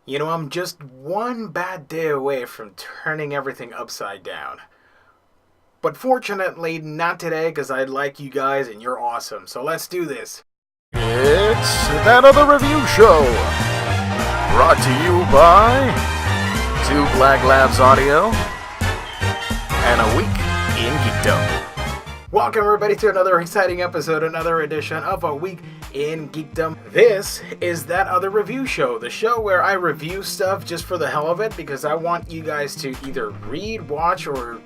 You know, I'm just one bad day away from turning everything upside down. But fortunately, not today because I like you guys and you're awesome. So let's do this. It's That Other Review Show, brought to you by Two Black Labs Audio and A Week in Geekdom. Welcome everybody to another exciting episode, another edition of A Week in Geekdom. This is That Other Review Show, the show where I review stuff just for the hell of it because I want you guys to either read, watch, or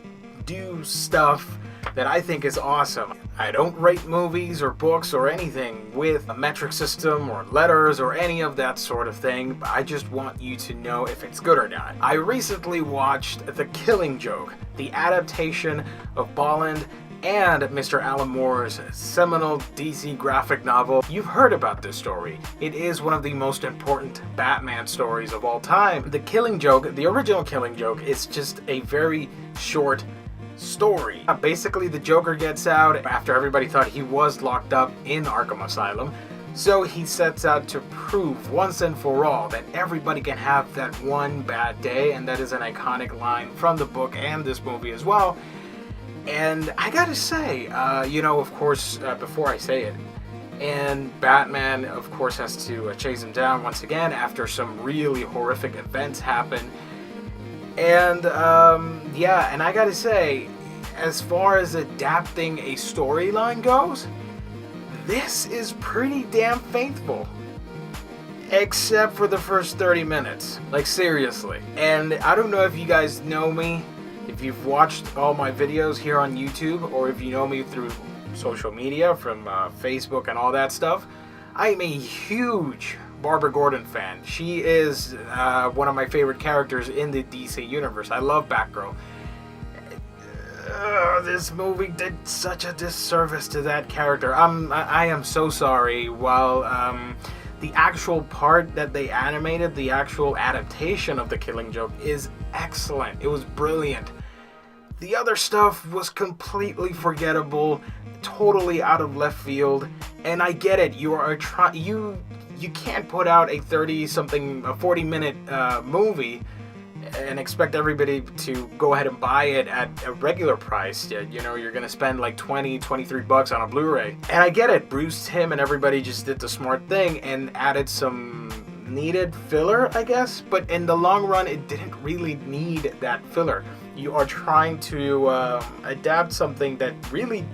do stuff that I think is awesome. I don't rate movies or books or anything with a metric system or letters or any of that sort of thing. I just want you to know if it's good or not. I recently watched The Killing Joke, the adaptation of Bolland and Mr. Alan Moore's seminal DC graphic novel. You've heard about this story. It is one of the most important Batman stories of all time. The Killing Joke, the original Killing Joke, is just a very short story. Basically, the Joker gets out after everybody thought he was locked up in Arkham Asylum. So he sets out to prove once and for all that everybody can have that one bad day, and that is an iconic line from the book and this movie as well. And I gotta say, of course, before I say it, and Batman, of course, has to chase him down once again after some really horrific events happen. And, and I gotta say, as far as adapting a storyline goes, this is pretty damn faithful. Except for the first 30 minutes. Like, seriously. And I don't know if you guys know me, if you've watched all my videos here on YouTube, or if you know me through social media from Facebook and all that stuff, I'm a huge Barbara Gordon fan. She is one of my favorite characters in the DC universe. I love Batgirl. This movie did such a disservice to that character. I am so sorry. While the actual part that they animated, the actual adaptation of The Killing Joke is excellent. It was brilliant. The other stuff was completely forgettable, totally out of left field, and I get it. You can't put out a 40-minute movie and expect everybody to go ahead and buy it at a regular price. You know, you're gonna spend like $23 on a Blu-ray. And I get it. Bruce Timm and everybody just did the smart thing and added some needed filler, I guess. But in the long run, it didn't really need that filler. You are trying to adapt something that really,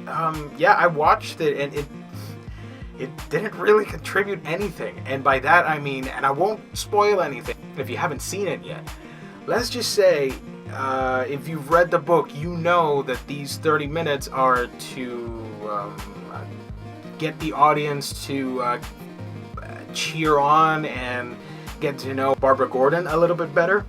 I watched it and it didn't really contribute anything. And by that I mean, and I won't spoil anything if you haven't seen it yet. Let's just say, if you've read the book, you know that these 30 minutes are to get the audience to cheer on and get to know Barbara Gordon a little bit better.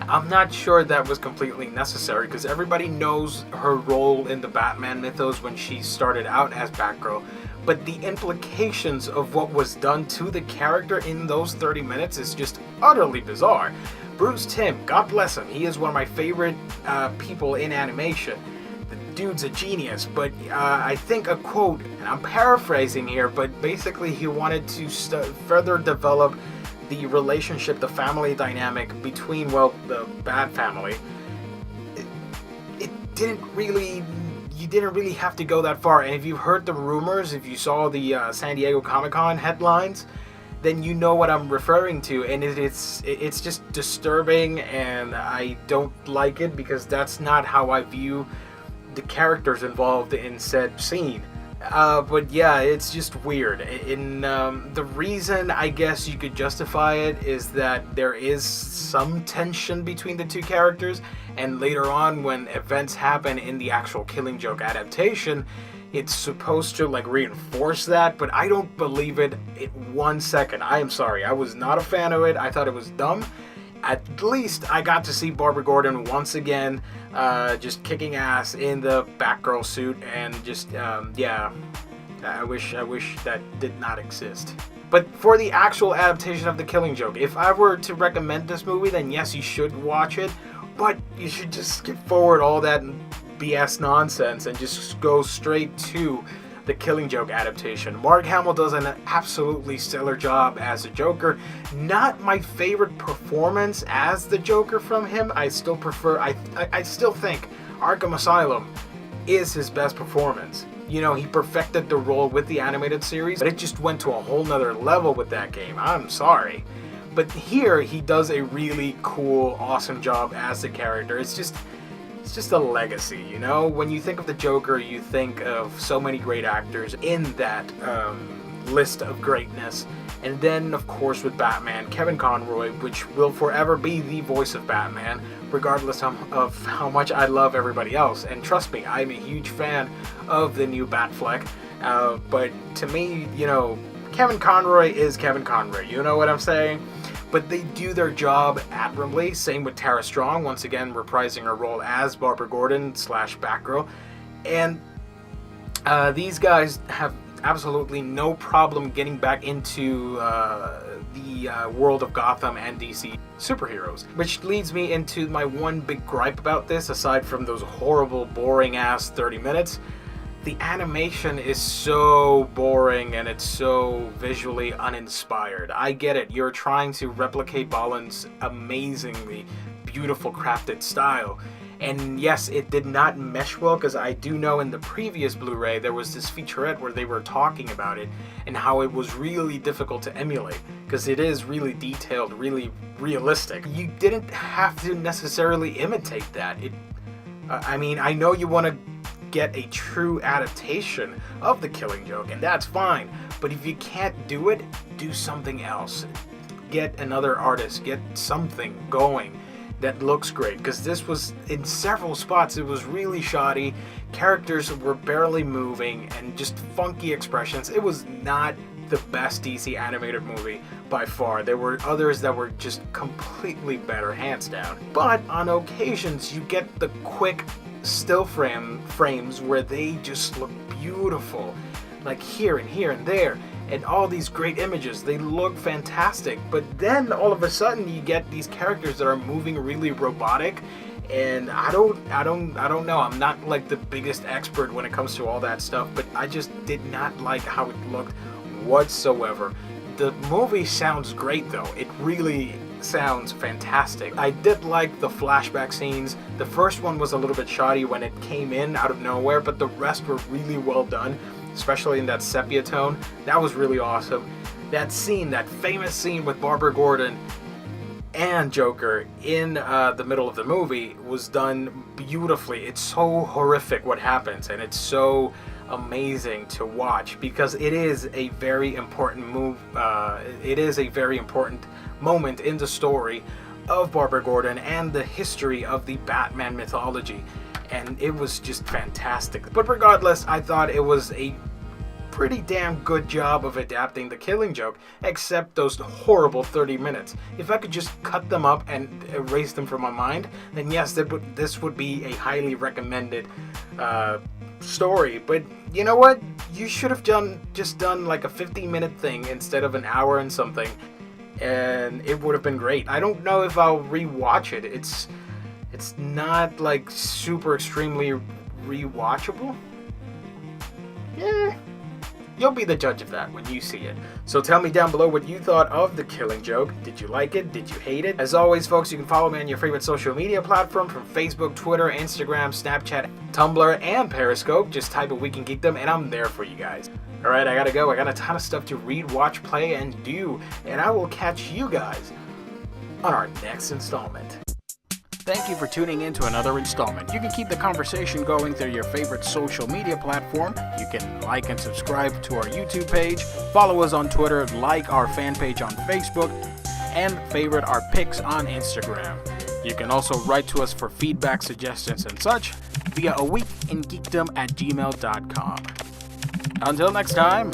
I'm not sure that was completely necessary because everybody knows her role in the Batman mythos when she started out as Batgirl. But the implications of what was done to the character in those 30 minutes is just utterly bizarre. Bruce Timm, God bless him, he is one of my favorite people in animation. The dude's a genius, but I think a quote, and I'm paraphrasing here, but basically he wanted to further develop the relationship, the family dynamic between, the Bat family. It didn't really... You didn't really have to go that far, and if you heard the rumors, if you saw the San Diego Comic-Con headlines, then you know what I'm referring to, and it's just disturbing, and I don't like it because that's not how I view the characters involved in said scene. But yeah, it's just weird. The reason I guess you could justify it is that there is some tension between the two characters, and later on when events happen in the actual Killing Joke adaptation, it's supposed to reinforce that, but I don't believe it in 1 second. I am sorry, I was not a fan of it. I thought it was dumb. At least I got to see Barbara Gordon once again, just kicking ass in the Batgirl suit, and just, I wish that did not exist. But for the actual adaptation of The Killing Joke, if I were to recommend this movie, then yes, you should watch it, but you should just skip forward all that BS nonsense and just go straight to the Killing Joke adaptation. Mark Hamill does an absolutely stellar job as a Joker. Not my favorite performance as the Joker from him. I still prefer, I still think Arkham Asylum is his best performance. You know, he perfected the role with the animated series, but it just went to a whole nother level with that game. I'm sorry. But here, he does a really cool, awesome job as the character. It's just a legacy, you know? When you think of the Joker, you think of so many great actors in that list of greatness. And then, of course, with Batman, Kevin Conroy, which will forever be the voice of Batman, regardless of how much I love everybody else. And trust me, I'm a huge fan of the new Batfleck. But to me, you know, Kevin Conroy is Kevin Conroy. You know what I'm saying? But they do their job admirably. Same with Tara Strong, once again reprising her role as Barbara Gordon / Batgirl. And these guys have absolutely no problem getting back into the world of Gotham and DC superheroes. Which leads me into my one big gripe about this, aside from those horrible, boring-ass 30 minutes. The animation is so boring and it's so visually uninspired. I get it, you're trying to replicate Bolland's amazingly beautiful crafted style. And yes, it did not mesh well, because I do know in the previous Blu-ray there was this featurette where they were talking about it and how it was really difficult to emulate, because it is really detailed, really realistic. You didn't have to necessarily imitate that. I mean, I know you want to get a true adaptation of the Killing Joke, and that's fine, but if you can't do it, do something else. Get another artist, get something going that looks great, because this was, in several spots, it was really shoddy, characters were barely moving, and just funky expressions. It was not the best DC animated movie by far. There were others that were just completely better, hands down. But on occasions, you get the quick still frames where they just look beautiful, like here and there, and all these great images. They look fantastic, but then all of a sudden you get these characters that are moving really robotic, and I don't know. I'm not like the biggest expert when it comes to all that stuff, but I just did not like how it looked whatsoever. The movie sounds great though. It really sounds fantastic. I did like the flashback scenes. The first one was a little bit shoddy when it came in out of nowhere, but the rest were really well done, especially in that sepia tone. That was really awesome. That scene, that famous scene with Barbara Gordon and Joker in the middle of the movie was done beautifully. It's so horrific what happens, and it's so amazing to watch, because it is a very important it is a very important moment in the story of Barbara Gordon and the history of the Batman mythology, and it was just fantastic. But regardless, I thought it was a pretty damn good job of adapting the Killing Joke, except those horrible 30 minutes. If I could just cut them up and erase them from my mind, then yes, this would be a highly recommended story. But you know what? You should have just done like a 15-minute thing instead of an hour and something, and it would have been great. I don't know if I'll rewatch it. It's not like super extremely rewatchable. Yeah. You'll be the judge of that when you see it. So tell me down below what you thought of The Killing Joke. Did you like it? Did you hate it? As always, folks, you can follow me on your favorite social media platform, from Facebook, Twitter, Instagram, Snapchat, Tumblr, and Periscope. Just type a Week in Geekdom, and I'm there for you guys. Alright, I gotta go. I got a ton of stuff to read, watch, play, and do. And I will catch you guys on our next installment. Thank you for tuning in to another installment. You can keep the conversation going through your favorite social media platform. You can like and subscribe to our YouTube page, follow us on Twitter, like our fan page on Facebook, and favorite our pics on Instagram. You can also write to us for feedback, suggestions, and such via aweekingeekdom@gmail.com. Until next time,